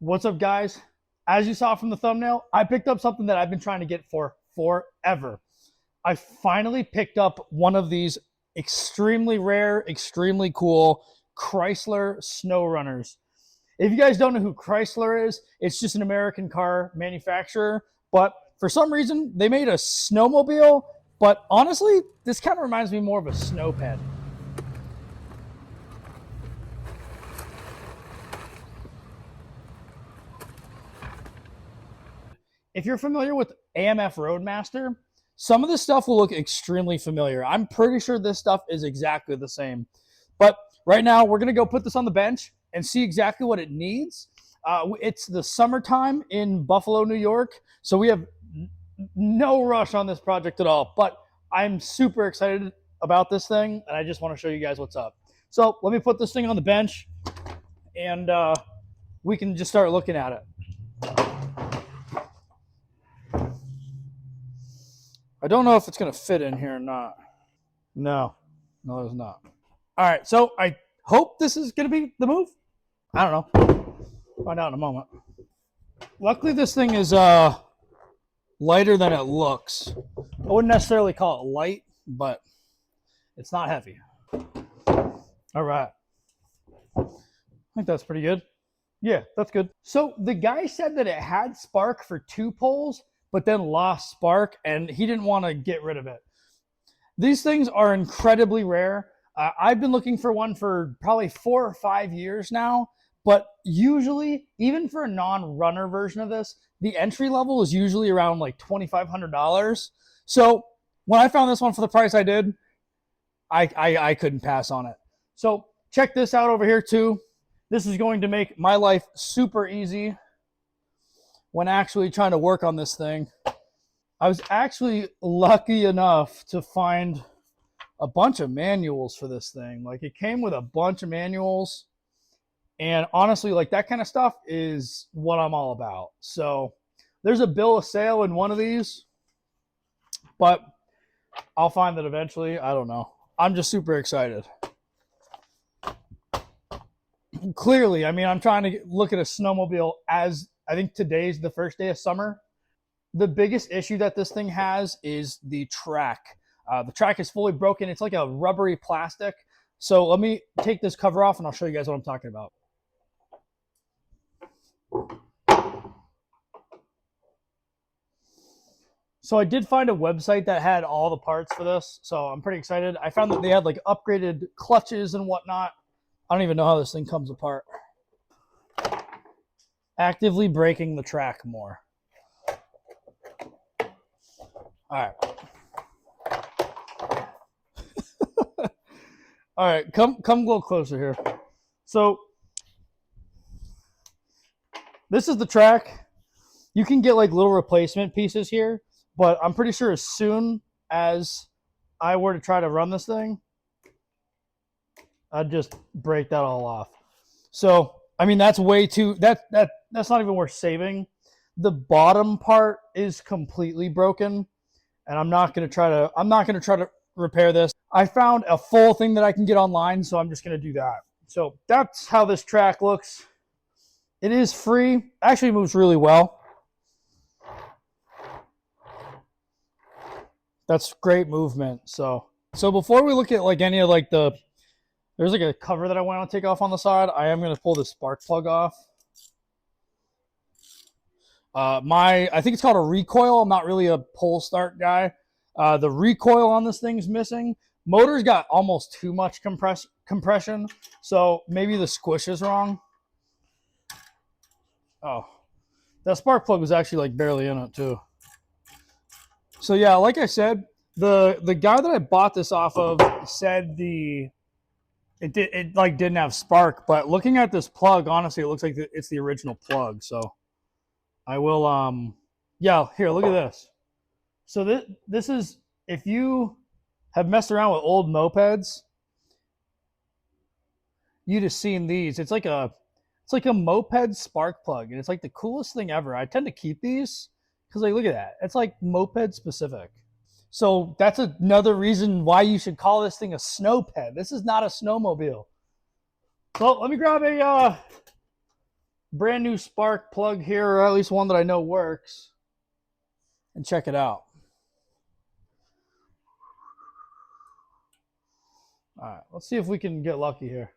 What's up, guys? As you saw from the thumbnail, I picked up something that I've been trying to get for forever. I finally picked up one of these extremely rare, extremely cool Chrysler snow runners. If you guys don't know who Chrysler is, it's just an American car manufacturer. But for some reason, they made a snowmobile. But honestly, this kind of reminds me more of a Snow-Ped. If you're familiar with AMF Roadmaster, some of this stuff will look extremely familiar. I'm pretty sure this stuff is exactly the same. But right now, we're going to go put this on the bench and see exactly what it needs. It's the summertime in Buffalo, New York, so we have no rush on this project at all. But I'm super excited about this thing, and I just want to show you guys what's up. So let me put this thing on the bench, and we can just start looking at it. I don't know if it's going to fit in here or not. No, it's not. All right, so I hope this is going to be the move. I don't know. Find out in a moment. Luckily, this thing is lighter than it looks. I wouldn't necessarily call it light, but it's not heavy. All right. I think that's pretty good. Yeah, that's good. So the guy said that it had spark for 2 poles, but then lost spark, and he didn't want to get rid of it. These things are incredibly rare. I've been looking for one for probably 4 or 5 years now, but usually, even for a non-runner version of this, the entry level is usually around like $2,500. So when I found this one for the price I did, I couldn't pass on it. So check this out over here too. This is going to make my life super easy when actually trying to work on this thing. I was actually lucky enough to find a bunch of manuals for this thing. Like, it came with a bunch of manuals, and honestly, like, that kind of stuff is what I'm all about. So there's a bill of sale in one of these, but I'll find that eventually. I don't know. I'm just super excited. Clearly, I mean, I'm trying to look at a snowmobile as I think today's the first day of summer. The biggest issue that this thing has is the track. The track is fully broken. It's like a rubbery plastic. So let me take this cover off and I'll show you guys what I'm talking about. So I did find a website that had all the parts for this. So I'm pretty excited. I found that they had like upgraded clutches and whatnot. I don't even know how this thing comes apart. Actively braking the track more. All right. All right, come a little closer here. So this is the track. You can get like little replacement pieces here, but I'm pretty sure as soon as I were to try to run this thing, I'd just break that all off. So, I mean, that's way too, that's not even worth saving. The bottom part is completely broken, and I'm not going to try to repair this. I found a full thing that I can get online, so I'm just going to do that. So that's how this track looks. It is free. Actually moves really well. That's great movement. So before we look at like any of like there's like a cover that I want to take off on the side. I am going to pull the spark plug off. I think it's called a recoil. I'm not really a pull start guy. The recoil on this thing's missing. Motor's got almost too much compression, so maybe the squish is wrong. Oh, that spark plug was actually like barely in it too. So yeah, like I said, the guy that I bought this off of said it like didn't have spark, but looking at this plug, honestly, it looks like it's the original plug. So I will yeah, here, look at this. So this is, if you have messed around with old mopeds, you'd have seen these. It's like a moped spark plug, and it's like the coolest thing ever. I tend to keep these because, like, look at that. It's like moped specific. So that's another reason why you should call this thing a Snow-Ped. This is not a snowmobile. So let me grab brand new spark plug here, or at least one that I know works. And check it out. All right, let's see if we can get lucky here.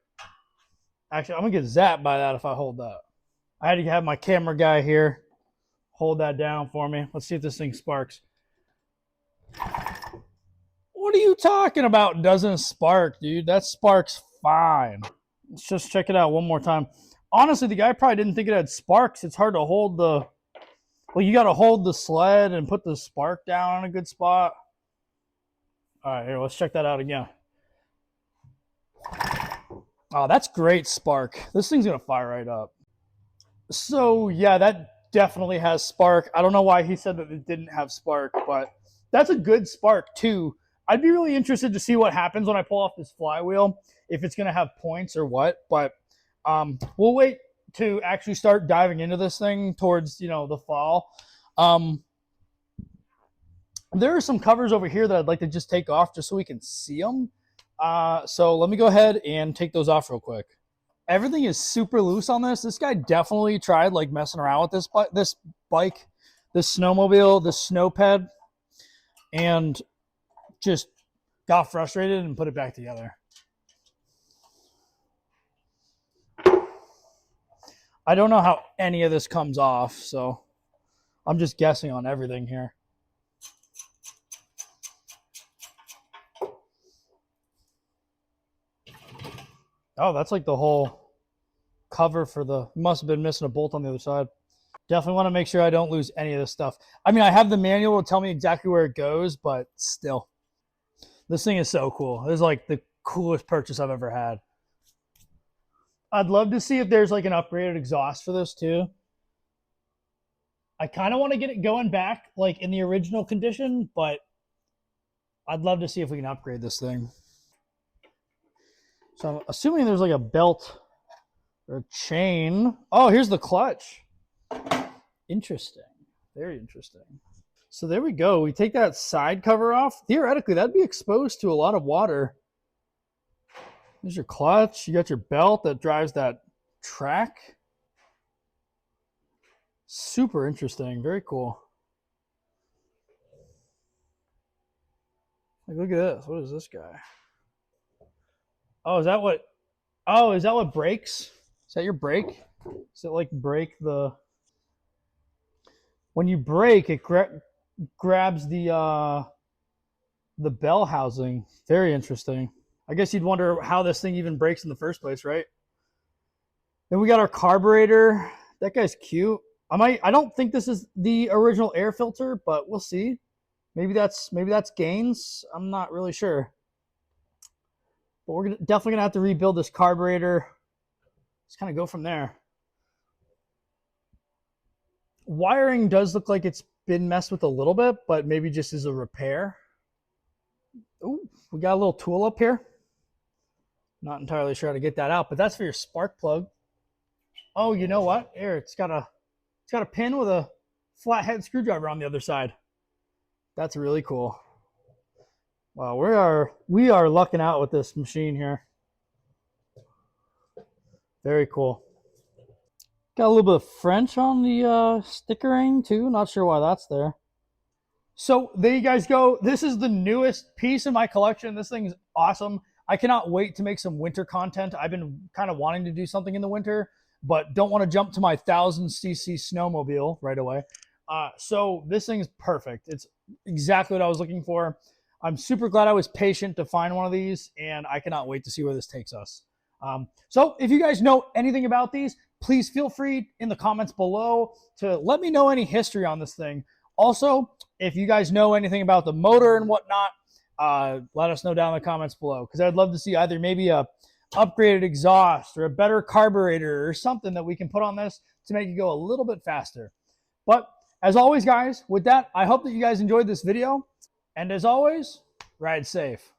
Actually, I'm going to get zapped by that if I hold that. I had to have my camera guy here hold that down for me. Let's see if this thing sparks. What are you talking about? Doesn't spark, dude. That sparks fine. Let's just check it out one more time. Honestly, the guy probably didn't think it had sparks. It's hard to hold the... Well, you got to hold the sled and put the spark down in a good spot. All right, here, let's check that out again. Oh, that's great spark. This thing's going to fire right up. So, yeah, that definitely has spark. I don't know why he said that it didn't have spark, but that's a good spark, too. I'd be really interested to see what happens when I pull off this flywheel, if it's going to have points or what. But we'll wait to actually start diving into this thing towards, the fall. There are some covers over here that I'd like to just take off just so we can see them. So let me go ahead and take those off real quick. Everything is super loose on this. This guy definitely tried messing around with this bike, this snowmobile, this Snow-Ped, and just got frustrated and put it back together. I don't know how any of this comes off, so I'm just guessing on everything here. Oh, that's like the whole cover for the... Must have been missing a bolt on the other side. Definitely want to make sure I don't lose any of this stuff. I mean, I have the manual to tell me exactly where it goes, but still. This thing is so cool. This is like the coolest purchase I've ever had. I'd love to see if there's like an upgraded exhaust for this too. I kind of want to get it going back like in the original condition, but I'd love to see if we can upgrade this thing. So I'm assuming there's like a belt or a chain. Oh, here's the clutch. Interesting. Very interesting. So there we go. We take that side cover off. Theoretically, that'd be exposed to a lot of water. There's your clutch. You got your belt that drives that track. Super interesting. Very cool. Like, look at this. What is this guy? Oh, is that what? Oh, is that what brakes? Is that your brake? Does it like brake the... When you brake, it grabs the bell housing. Very interesting. I guess you'd wonder how this thing even breaks in the first place, right? Then we got our carburetor. That guy's cute. I don't think this is the original air filter, but we'll see. Maybe that's Gaines. I'm not really sure. But we're definitely gonna have to rebuild this carburetor. Let's kind of go from there. Wiring does look like it's been messed with a little bit, but maybe just as a repair. Ooh, we got a little tool up here. Not entirely sure how to get that out, but that's for your spark plug. Oh, you know what? Here, it's got a pin with a flathead screwdriver on the other side. That's really cool. Wow, we are lucking out with this machine here. Very cool. Got a little bit of French on the stickering too. Not sure why that's there. So there you guys go. This is the newest piece in my collection. This thing is awesome. I cannot wait to make some winter content. I've been kind of wanting to do something in the winter, but don't want to jump to my 1000cc snowmobile right away. So this thing is perfect. It's exactly what I was looking for. I'm super glad I was patient to find one of these, and I cannot wait to see where this takes us. So if you guys know anything about these, please feel free in the comments below to let me know any history on this thing. Also, if you guys know anything about the motor and whatnot, let us know down in the comments below, because I'd love to see either maybe a upgraded exhaust or a better carburetor or something that we can put on this to make it go a little bit faster. But as always, guys, with that, I hope that you guys enjoyed this video. And as always, ride safe.